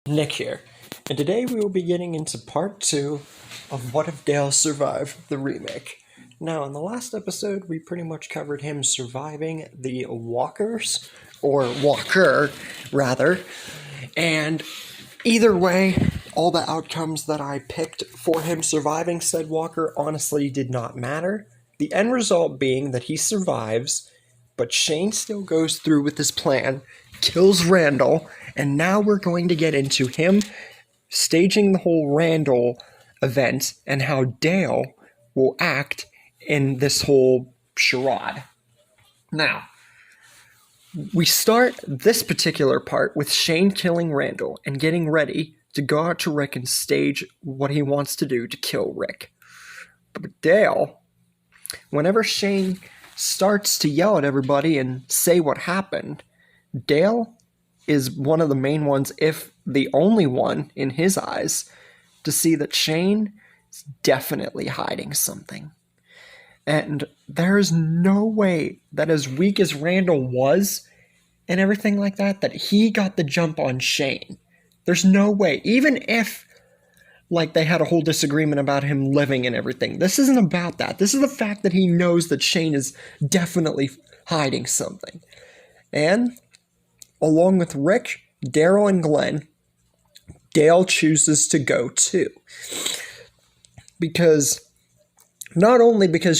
Nick here, and today we will be getting into part 2 of What If Dale Survived the Remake. Now, in the last episode, we pretty much covered him surviving the walkers, or walker, rather, and either way, all the outcomes that I picked for him surviving said walker honestly did not matter. The end result being that he survives, but Shane still goes through with his plan, kills Randall, and now we're going to get into him staging the whole Randall event and how Dale will act in this whole charade. Now, we start this particular part with Shane killing Randall and getting ready to go out to Rick and stage what he wants to do to kill Rick. But Dale, whenever Shane starts to yell at everybody and say what happened, Dale is one of the main ones, if the only one in his eyes, to see that Shane is definitely hiding something. And there's no way that, as weak as Randall was and everything like that, that he got the jump on Shane. There's no way. Even if, like, they had a whole disagreement about him living and everything. This isn't about that. This is the fact that he knows that Shane is definitely hiding something. And along with Rick, Daryl, and Glenn, Dale chooses to go too. Because, not only because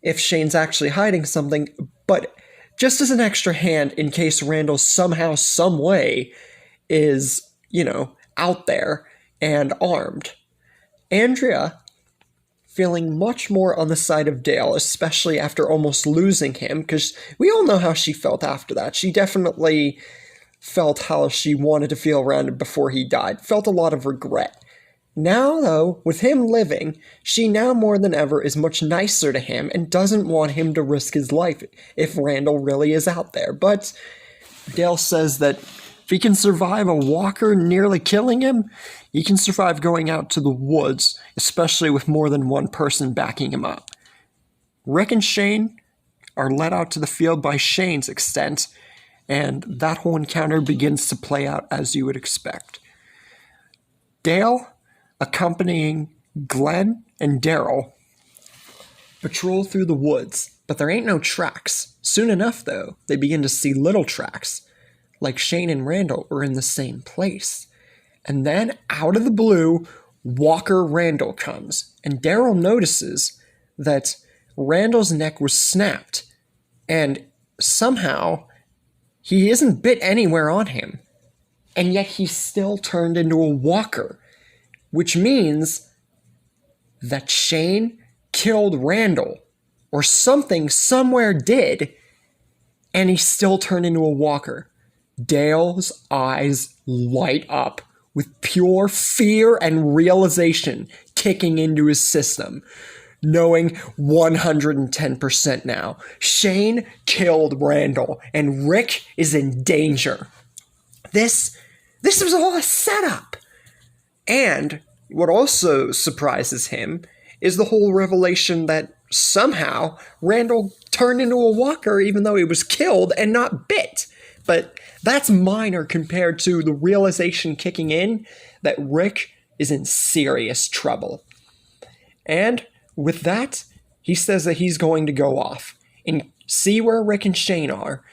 if Shane's actually hiding something, but just as an extra hand in case Randall somehow, some way is, out there and armed. Andrea, feeling much more on the side of Dale, especially after almost losing him, because we all know how she felt after that. She definitely felt how she wanted to feel around him before he died. Felt a lot of regret. Now, though, with him living, she now more than ever is much nicer to him and doesn't want him to risk his life if Randall really is out there. But Dale says that if he can survive a walker nearly killing him, he can survive going out to the woods, especially with more than one person backing him up. Rick and Shane are led out to the field by Shane's extent, and that whole encounter begins to play out as you would expect. Dale, accompanying Glenn and Daryl, patrol through the woods, but there ain't no tracks. Soon enough, though, they begin to see little tracks, like Shane and Randall are in the same place. And then, out of the blue, Walker Randall comes, and Daryl notices that Randall's neck was snapped, and somehow he isn't bit anywhere on him, and yet he's still turned into a walker, which means that Shane killed Randall, or something somewhere did, and he still turned into a walker. Dale's eyes light up with pure fear and realization kicking into his system, knowing 110% now. Shane killed Randall, and Rick is in danger. This was all a setup. And what also surprises him is the whole revelation that somehow Randall turned into a walker even though he was killed and not bit. But that's minor compared to the realization kicking in that Rick is in serious trouble. And with that, he says that he's going to go off and see where Rick and Shane are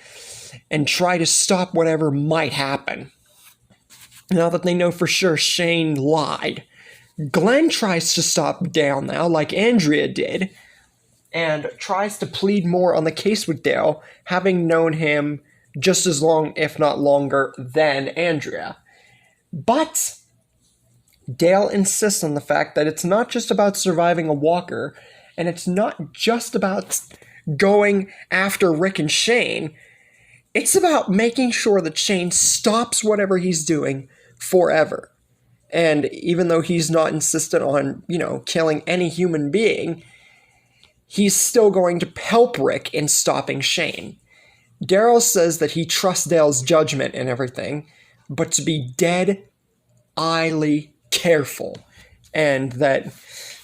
and try to stop whatever might happen. Now that they know for sure Shane lied, Glenn tries to stop Dale now, like Andrea did, and tries to plead more on the case with Dale, having known him just as long, if not longer, than Andrea. But Dale insists on the fact that it's not just about surviving a walker, and it's not just about going after Rick and Shane. It's about making sure that Shane stops whatever he's doing forever. And even though he's not insistent on, killing any human being, he's still going to help Rick in stopping Shane. Daryl says that he trusts Dale's judgment and everything, but to be dead-eyely careful, and that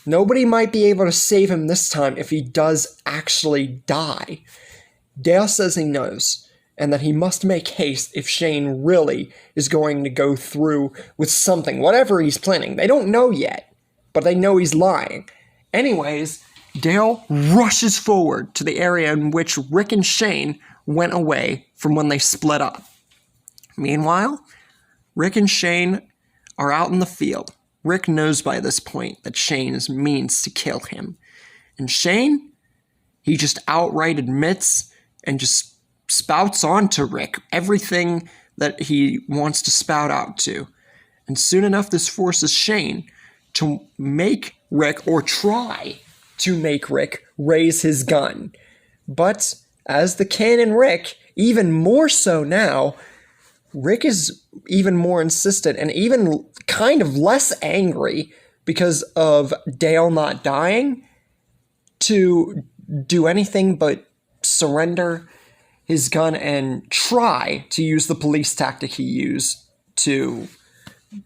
nobody might be able to save him this time if he does actually die. Dale says he knows, and that he must make haste if Shane really is going to go through with something, whatever he's planning. They don't know yet, but they know he's lying. Anyways, Dale rushes forward to the area in which Rick and Shane went away from when they split up. Meanwhile, Rick and Shane are out in the field. Rick knows by this point that Shane means to kill him. And Shane, he just outright admits and just spouts on to Rick everything that he wants to spout out to. And soon enough, this forces Shane to make Rick, or try to make Rick, raise his gun. But as the canon Rick, even more so now, Rick is even more insistent and even kind of less angry because of Dale not dying to do anything but surrender his gun and try to use the police tactic he used to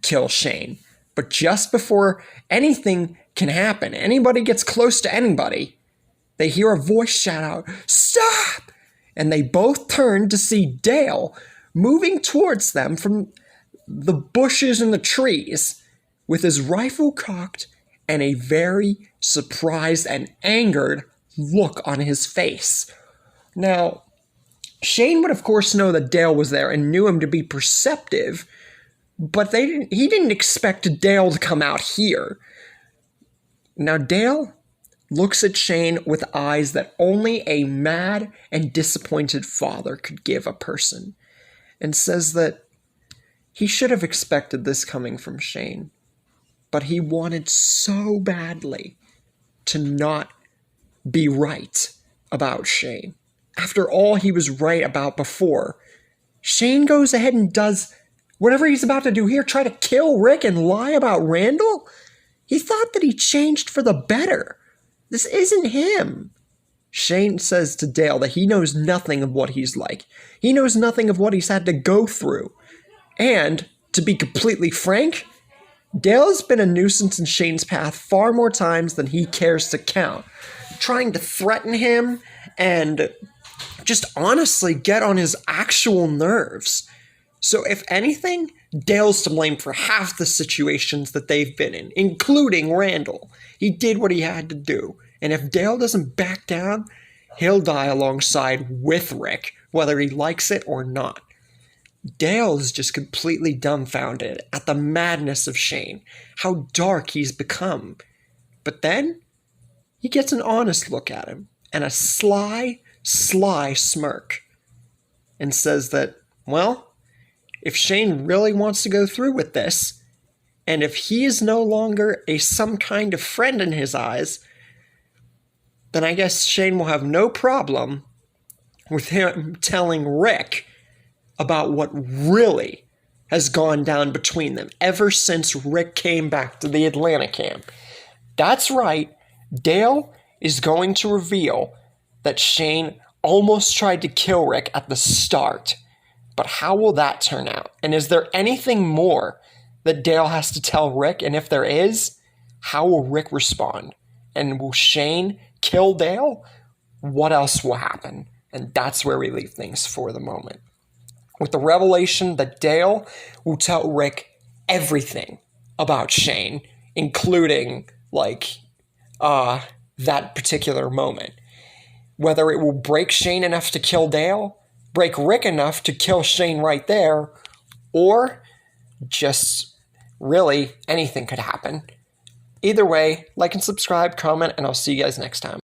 kill Shane. But just before anything can happen, anybody gets close to anybody, they hear a voice shout out, "Stop!" And they both turn to see Dale moving towards them from the bushes and the trees with his rifle cocked and a very surprised and angered look on his face. Now, Shane would of course know that Dale was there and knew him to be perceptive, but he didn't expect Dale to come out here. Now Dale looks at Shane with eyes that only a mad and disappointed father could give a person, and says that he should have expected this coming from Shane, but he wanted so badly to not be right about Shane. After all he was right about before, Shane goes ahead and does whatever he's about to do here, try to kill Rick and lie about Randall? He thought that he changed for the better. This isn't him. Shane says to Dale that he knows nothing of what he's like. He knows nothing of what he's had to go through. And, to be completely frank, Dale has been a nuisance in Shane's path far more times than he cares to count, trying to threaten him and just honestly get on his actual nerves. So if anything, Dale's to blame for half the situations that they've been in, including Randall. He did what he had to do. And if Dale doesn't back down, he'll die alongside with Rick, whether he likes it or not. Dale is just completely dumbfounded at the madness of Shane, how dark he's become. But then, he gets an honest look at him, and a sly smirk, and says that, well, if Shane really wants to go through with this, and if he is no longer some kind of friend in his eyes, then I guess Shane will have no problem with him telling Rick about what really has gone down between them ever since Rick came back to the Atlanta camp. That's right, Dale is going to reveal that Shane almost tried to kill Rick at the start. But how will that turn out? And is there anything more that Dale has to tell Rick? And if there is, how will Rick respond? And will Shane kill Dale? What else will happen? And that's where we leave things for the moment, with the revelation that Dale will tell Rick everything about Shane, including, that particular moment. Whether it will break Shane enough to kill Dale, break Rick enough to kill Shane right there, or just really anything could happen. Either way, like and subscribe, comment, and I'll see you guys next time.